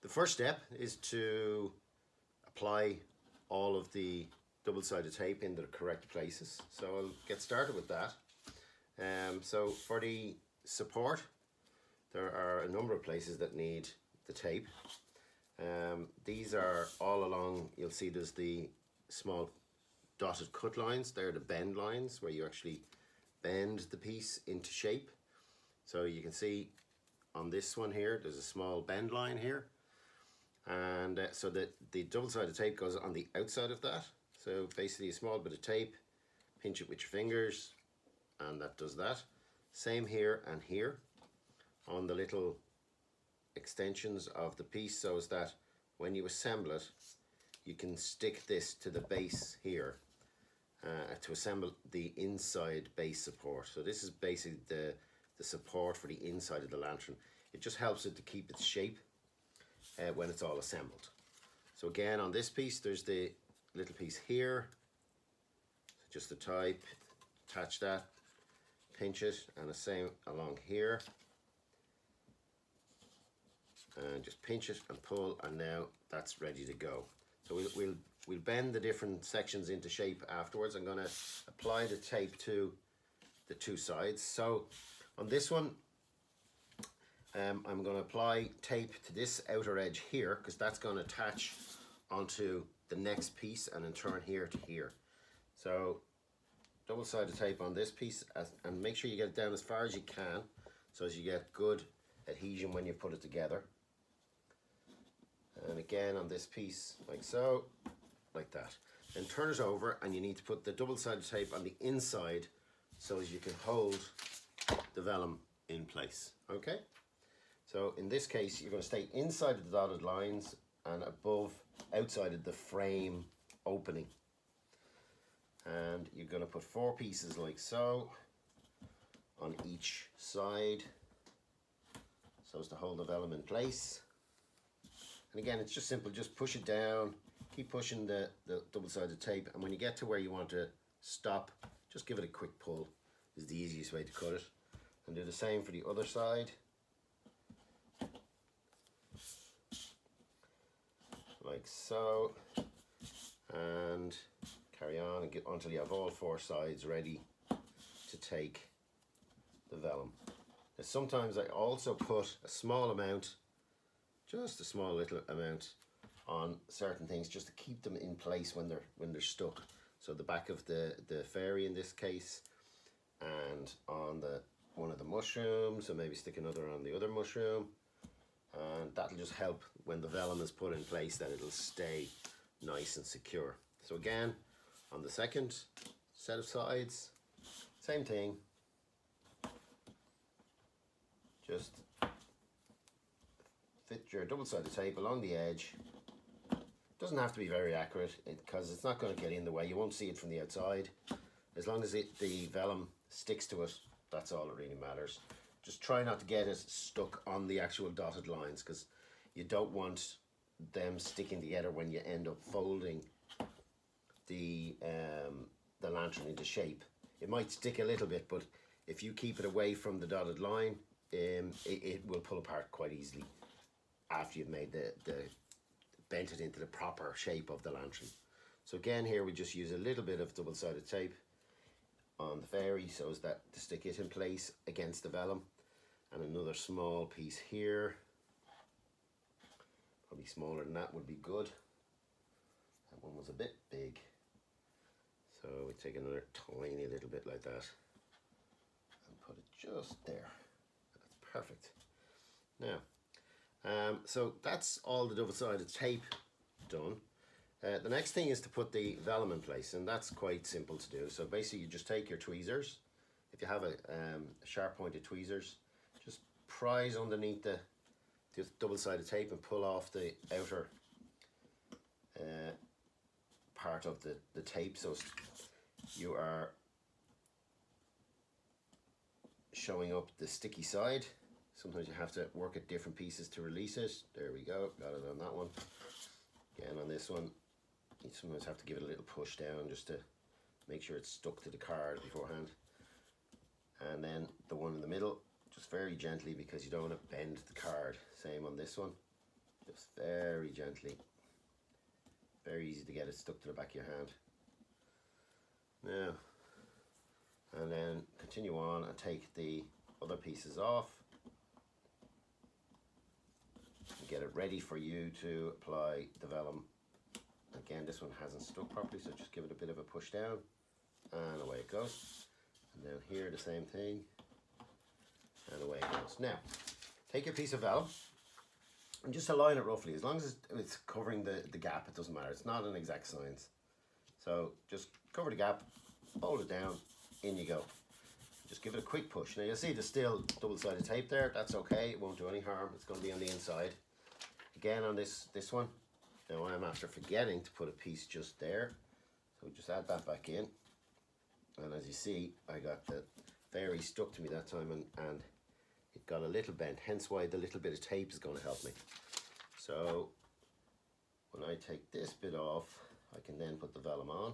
The first step is to apply all of the double-sided tape in the correct places. So I'll get started with that. So for the support, there are a number of places that need the tape. These are all along, you'll see there's the small dotted cut lines. They're the bend lines where you actually bend the piece into shape. So you can see on this one here, there's a small bend line here. And so that the double-sided tape goes on the outside of that. So basically a small bit of tape, pinch it with your fingers, and that does that. Same here and here on the little extensions of the piece, so as that when you assemble it, you can stick this to the base here to assemble the inside base support. So this is basically the support for the inside of the lantern. It just helps it to keep its shape when it's all assembled. So again, on this piece, there's the little piece here. So just the type, attach that, pinch it, and the same along here. And just pinch it and pull, and now that's ready to go. So we'll bend the different sections into shape afterwards. I'm going to apply the tape to the two sides. So on this one, I'm going to apply tape to this outer edge here, because that's going to attach onto the next piece and in turn here to here. So double-sided tape on this piece, and make sure you get it down as far as you can so as you get good adhesion when you put it together. And again on this piece, like so, like that. Then turn it over, and you need to put the double-sided tape on the inside so as you can hold the vellum in place. Okay? So in this case, you're going to stay inside of the dotted lines and above, outside of the frame opening. And you're going to put 4 pieces like so on each side, so as to hold the vellum in place. And again, it's just simple, just push it down, keep pushing the double-sided tape, and when you get to where you want to stop, just give it a quick pull. Is the easiest way to cut it. And do the same for the other side. Like so. And carry on and get until you have all 4 sides ready to take the vellum. Now, sometimes I also put a small amount, just a small little amount, on certain things just to keep them in place when they're stuck. So the back of the fairy in this case, and on one of the mushrooms, and maybe stick another on the other mushroom, and that'll just help when the vellum is put in place, that it'll stay nice and secure. So again, on the second set of sides, same thing. Just fit your double-sided tape along the edge. Doesn't have to be very accurate, because it's not going to get in the way. You won't see it from the outside. As long as the vellum sticks to it, that's all that really matters. Just try not to get it stuck on the actual dotted lines, because you don't want them sticking together when you end up folding the lantern into shape. It might stick a little bit, but if you keep it away from the dotted line, it will pull apart quite easily after you've made bent it into the proper shape of the lantern. So again, here we just use a little bit of double-sided tape on the fairy so as that to stick it in place against the vellum, and another small piece here, probably smaller than that would be good. That one was a bit big, so we take another tiny little bit like that and put it just there. That's perfect. Now so that's all the double-sided tape done. The next thing is to put the vellum in place, and that's quite simple to do. So basically you just take your tweezers. If you have a sharp pointed tweezers, just prise underneath the double-sided tape and pull off the outer part of the tape, so you are showing up the sticky side. Sometimes you have to work at different pieces to release it. There we go, got it on that one. Again, on this one, you sometimes have to give it a little push down just to make sure it's stuck to the card beforehand. And then the one in the middle, just very gently, because you don't want to bend the card. Same on this one. just very gently. Very easy to get it stuck to the back of your hand. Now, and then continue on and take the other pieces off. And get it ready for you to apply the vellum. Again, this one hasn't stuck properly, so just give it a bit of a push down and away it goes. And down here the same thing, and away it goes. Now, take your piece of vellum and just align it roughly. As long as it's covering the gap, it doesn't matter. It's not an exact science. So just cover the gap, fold it down, in you go. Just give it a quick push. Now you'll see there's still double-sided tape there. That's okay, it won't do any harm. It's going to be on the inside. Again on this one, now I'm after forgetting to put a piece just there. So just add that back in. And as you see, I got the fairy stuck to me that time and it got a little bent, hence why the little bit of tape is going to help me. So when I take this bit off, I can then put the vellum on.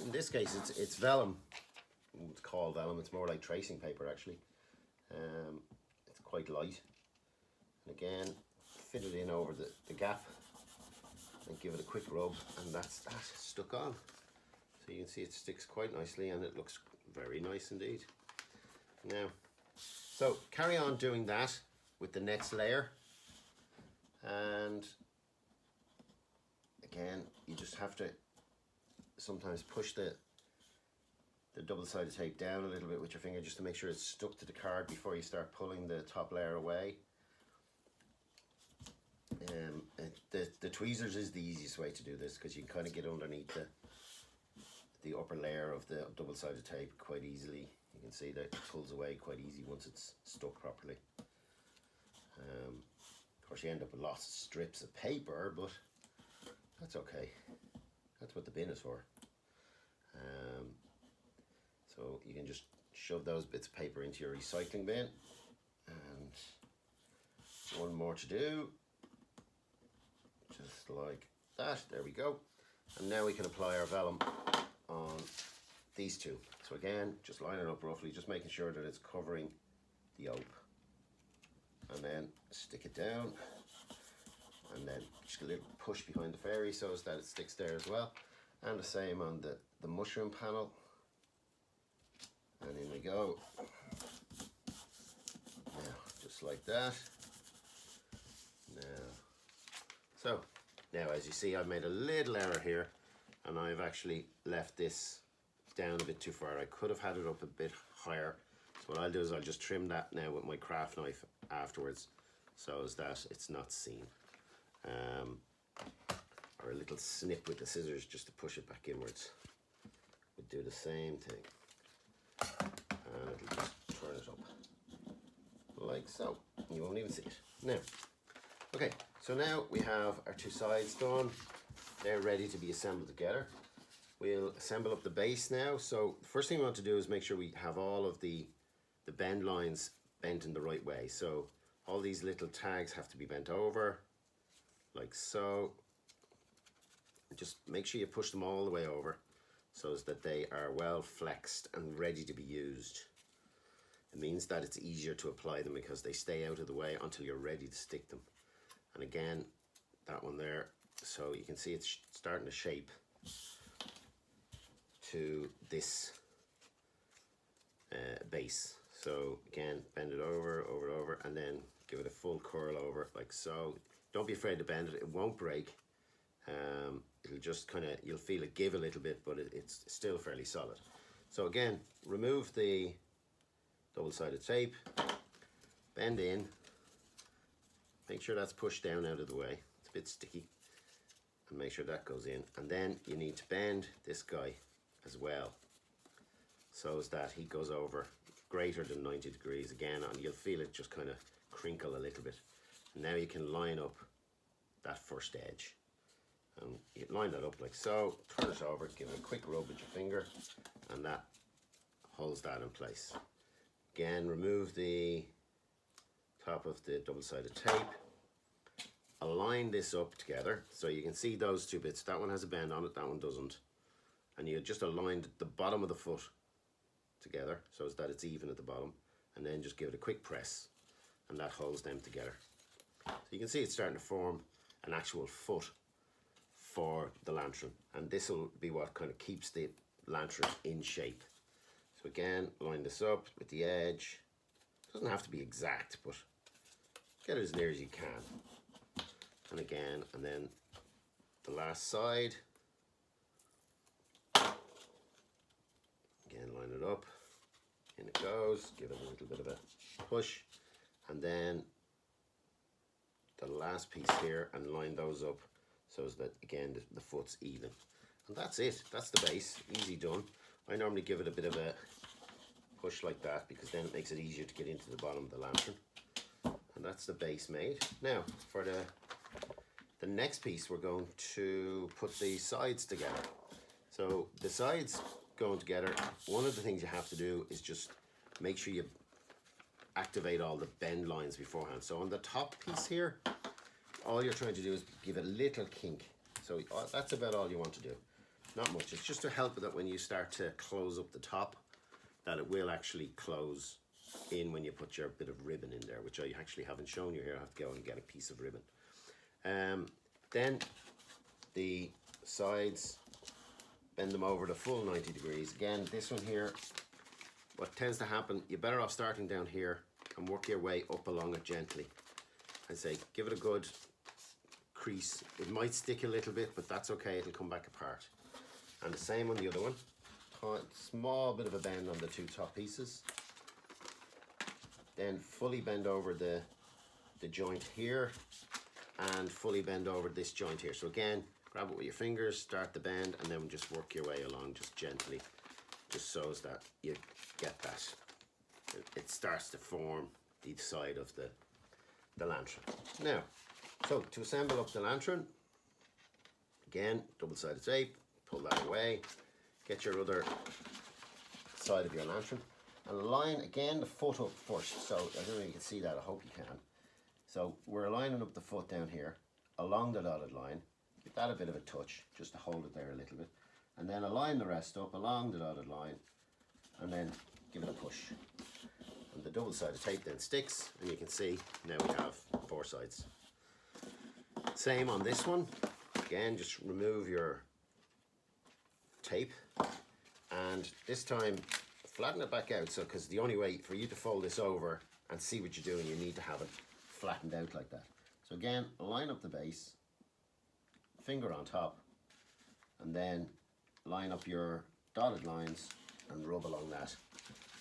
In this case, it's vellum. It's called vellum. It's more like tracing paper actually. It's quite light. And again, fit it in over the gap and give it a quick rub, and that's that stuck on. So you can see it sticks quite nicely and it looks very nice indeed. Now, so carry on doing that with the next layer, and again you just have to sometimes push the double-sided tape down a little bit with your finger just to make sure it's stuck to the card before you start pulling the top layer away. The tweezers is the easiest way to do this because you can kind of get underneath the upper layer of the double-sided tape quite easily. You can see that it pulls away quite easy once it's stuck properly. Of course you end up with lots of strips of paper, but that's okay. That's what the bin is for. So you can just shove those bits of paper into your recycling bin, and one more to do, just like that. There we go. And now we can apply our vellum on these two. So again, just line it up roughly, just making sure that it's covering the ope, and then stick it down, and then just a little push behind the fairy so as that it sticks there as well. And the same on the mushroom panel. And in we go. Now, just like that. So now as you see, I've made a little error here, and I've actually left this down a bit too far. I could have had it up a bit higher. So what I'll do is I'll just trim that now with my craft knife afterwards, so as that it's not seen. Or a little snip with the scissors just to push it back inwards. We'll do the same thing. And it'll just turn it up. Like so. You won't even see it. Now, okay, so now we have our two sides done. They're ready to be assembled together. We'll assemble up the base now. So the first thing we want to do is make sure we have all of the bend lines bent in the right way. So all these little tags have to be bent over, like so. Just make sure you push them all the way over so as that they are well flexed and ready to be used. It means that it's easier to apply them because they stay out of the way until you're ready to stick them. And again, that one there, so you can see it's starting to shape to this base. So again, bend it over, and then give it a full curl over like so. Don't be afraid to bend it, it won't break. It'll just kind of, you'll feel it give a little bit, but it's still fairly solid. So again, remove the double-sided tape, bend in, make sure that's pushed down out of the way. It's a bit sticky, and make sure that goes in. And then you need to bend this guy as well, so as that he goes over greater than 90 degrees again, and you'll feel it just kind of crinkle a little bit. And now you can line up that first edge. And you line that up like so, turn it over, give it a quick rub with your finger, and that holds that in place. Again, remove the top of the double-sided tape, align this up together so you can see those two bits. That one has a bend on it, that one doesn't. And you just aligned the bottom of the foot together so as that it's even at the bottom, and then just give it a quick press, and that holds them together. So you can see it's starting to form an actual foot for the lantern, and this will be what kind of keeps the lantern in shape. So again, line this up with the edge. Doesn't have to be exact, but get it as near as you can. And again, and then the last side. Again, line it up. In it goes. Give it a little bit of a push, and then the last piece here, and line those up so that again the foot's even. And that's it. That's the base. Easy done. I normally give it a bit of a push like that because then it makes it easier to get into the bottom of the lantern. And that's the base made. Now for the next piece, we're going to put the sides together. So the sides going together, one of the things you have to do is just make sure you activate all the bend lines beforehand. So on the top piece here, all you're trying to do is give it a little kink. So that's about all you want to do. Not much. It's just to help with that when you start to close up the top, that it will actually close in when you put your bit of ribbon in there, which I actually haven't shown you here. I have to go and get a piece of ribbon. Then the sides, bend them over the full 90 degrees. Again, this one here, what tends to happen, you're better off starting down here and work your way up along it gently. I say, give it a good crease. It might stick a little bit, but that's okay, it'll come back apart. And the same on the other one. Small bit of a bend on the two top pieces. Then fully bend over the joint here, and fully bend over this joint here. So again, grab it with your fingers, start the bend, and then just work your way along just gently, just so as that you get that. It starts to form each side of the lantern. Now, so to assemble up the lantern, again, double-sided tape, pull that away, get your other side of your lantern, and line again the foot up first. So I don't know if you can see that, I hope you can. So we're lining up the foot down here along the dotted line. Give that a bit of a touch just to hold it there a little bit, and then align the rest up along the dotted line, and then give it a push. And the double-sided tape then sticks, and you can see now we have 4 sides. Same on this one. Again, just remove your tape, and this time flatten it back out, so because the only way for you to fold this over and see what you're doing, you need to have it flattened out like that. So again, line up the base, finger on top, and then line up your dotted lines and rub along that,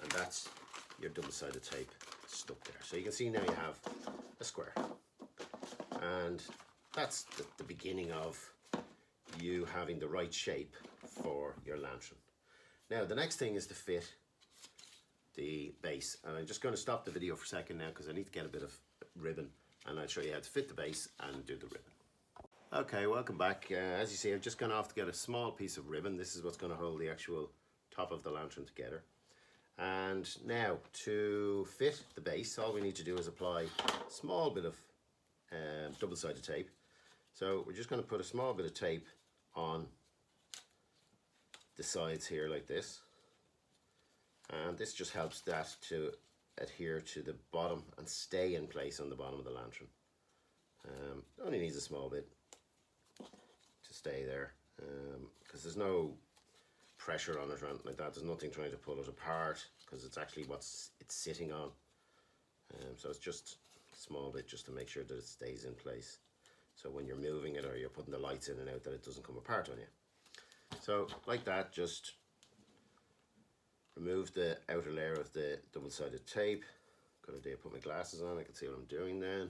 and that's your double-sided tape stuck there. So you can see now you have a square, and that's the beginning of you having the right shape for your lantern. Now the next thing is to fit the base, and I'm just going to stop the video for a second now because I need to get a bit of ribbon, and I'll show you how to fit the base and do the ribbon. Okay, welcome back. As you see, I've just gone off to get a small piece of ribbon. This is what's going to hold the actual top of the lantern together. And now to fit the base, all we need to do is apply a small bit of double-sided tape. So we're just going to put a small bit of tape on the sides here like this, and this just helps that to adhere to the bottom and stay in place on the bottom of the lantern. Only needs a small bit to stay there, because there's no pressure on it or anything like that. There's nothing trying to pull it apart because it's actually it's sitting on. So it's just a small bit just to make sure that it stays in place, so when you're moving it or you're putting the lights in and out, that it doesn't come apart on you. So like that, just remove the outer layer of the double-sided tape. Good idea, put my glasses on, I can see what I'm doing then.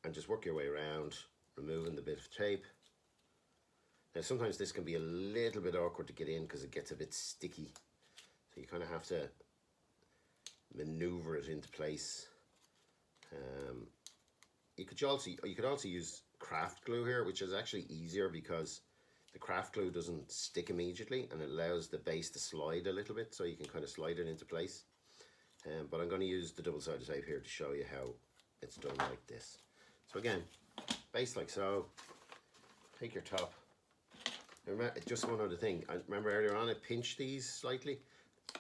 And just work your way around, removing the bit of tape. Now sometimes this can be a little bit awkward to get in because it gets a bit sticky, so you kind of have to maneuver it into place. You could also use craft glue here, which is actually easier because the craft glue doesn't stick immediately and it allows the base to slide a little bit, so you can kind of slide it into place. But I'm going to use the double-sided tape here to show you how it's done like this. So again, base like so, take your top. Remember, just one other thing, I remember earlier on I pinched these slightly.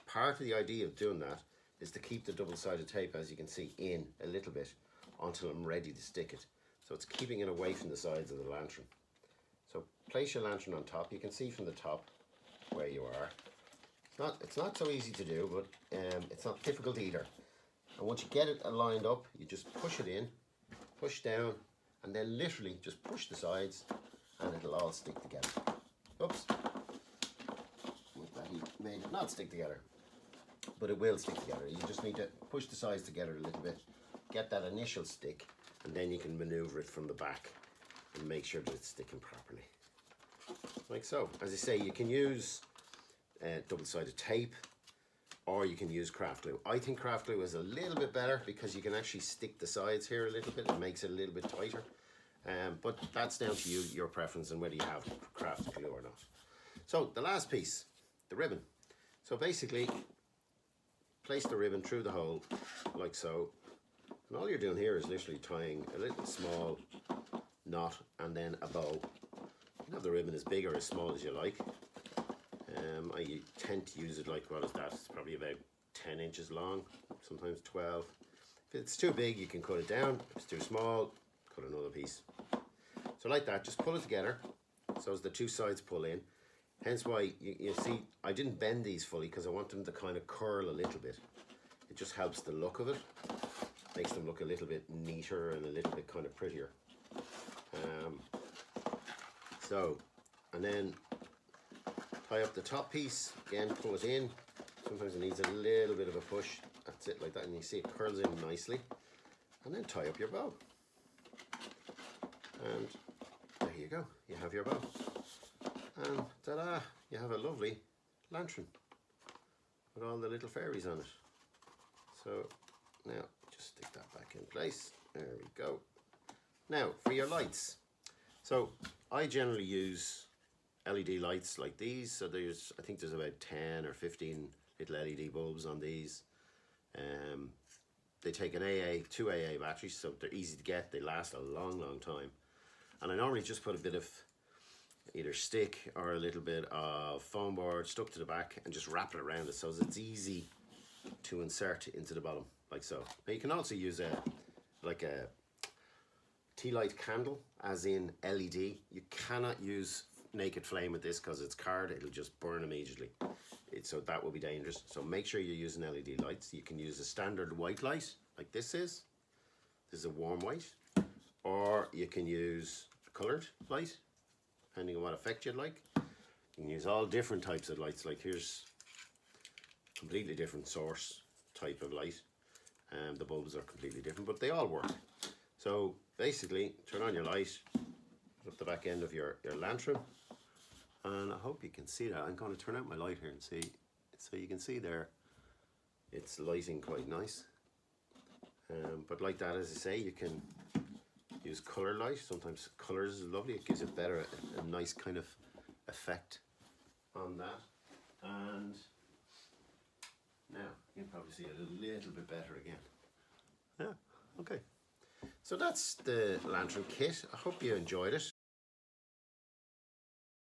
Part of the idea of doing that is to keep the double-sided tape, as you can see, in a little bit until I'm ready to stick it. So it's keeping it away from the sides of the lantern. So place your lantern on top. You can see from the top where you are. It's not so easy to do, but it's not difficult either. And once you get it lined up, you just push it in, push down, and then literally just push the sides and it'll all stick together. Oops. Like that, he made it not stick together, but it will stick together. You just need to push the sides together a little bit, get that initial stick, and then you can maneuver it from the back and make sure that it's sticking properly. Like so. As I say, you can use double-sided tape, or you can use craft glue. I think craft glue is a little bit better because you can actually stick the sides here a little bit. It makes it a little bit tighter. But that's down to you, your preference, and whether you have craft glue or not. So the last piece, the ribbon. So basically, place the ribbon through the hole like so. And all you're doing here is literally tying a little small knot and then a bow. You can have the ribbon as big or as small as you like. I tend to use it like, what is that? It's probably about 10 inches long, sometimes 12. If it's too big, you can cut it down. If it's too small, cut another piece. So like that, just pull it together so as the two sides pull in. Hence why, you see, I didn't bend these fully because I want them to kind of curl a little bit. It just helps the look of it. Makes them look a little bit neater and a little bit kind of prettier. And then tie up the top piece, again pull it in. Sometimes it needs a little bit of a push. That's it, like that, and you see it curls in nicely. And then tie up your bow. And there you go, you have your bow. And ta-da, you have a lovely lantern with all the little fairies on it. So now just stick that back in place. There we go. Now for your lights. So I generally use LED lights like these. So I think there's about 10 or 15 little LED bulbs on these. They take two AA batteries, so they're easy to get. They last a long, long time. And I normally just put a bit of either stick or a little bit of foam board stuck to the back and just wrap it around it so it's easy to insert into the bottom, like so. Now you can also use a tea light candle, as in LED. You cannot use naked flame with this because it's card, it'll just burn immediately. So that will be dangerous. So make sure you're using LED lights. You can use a standard white light like this is. This is a warm white. Or you can use a coloured light, depending on what effect you'd like. You can use all different types of lights. Like here's a completely different source type of light. The bulbs are completely different, but they all work. So basically, turn on your light, put up the back end of your lantern. And I hope you can see that. I'm going to turn out my light here and see. So you can see there, it's lighting quite nice. But like that, as I say, you can use colour light. Sometimes colours is lovely. It gives it a nice kind of effect on that. And now you can probably see it a little bit better again. Yeah, okay. So that's the lantern kit. I hope you enjoyed it.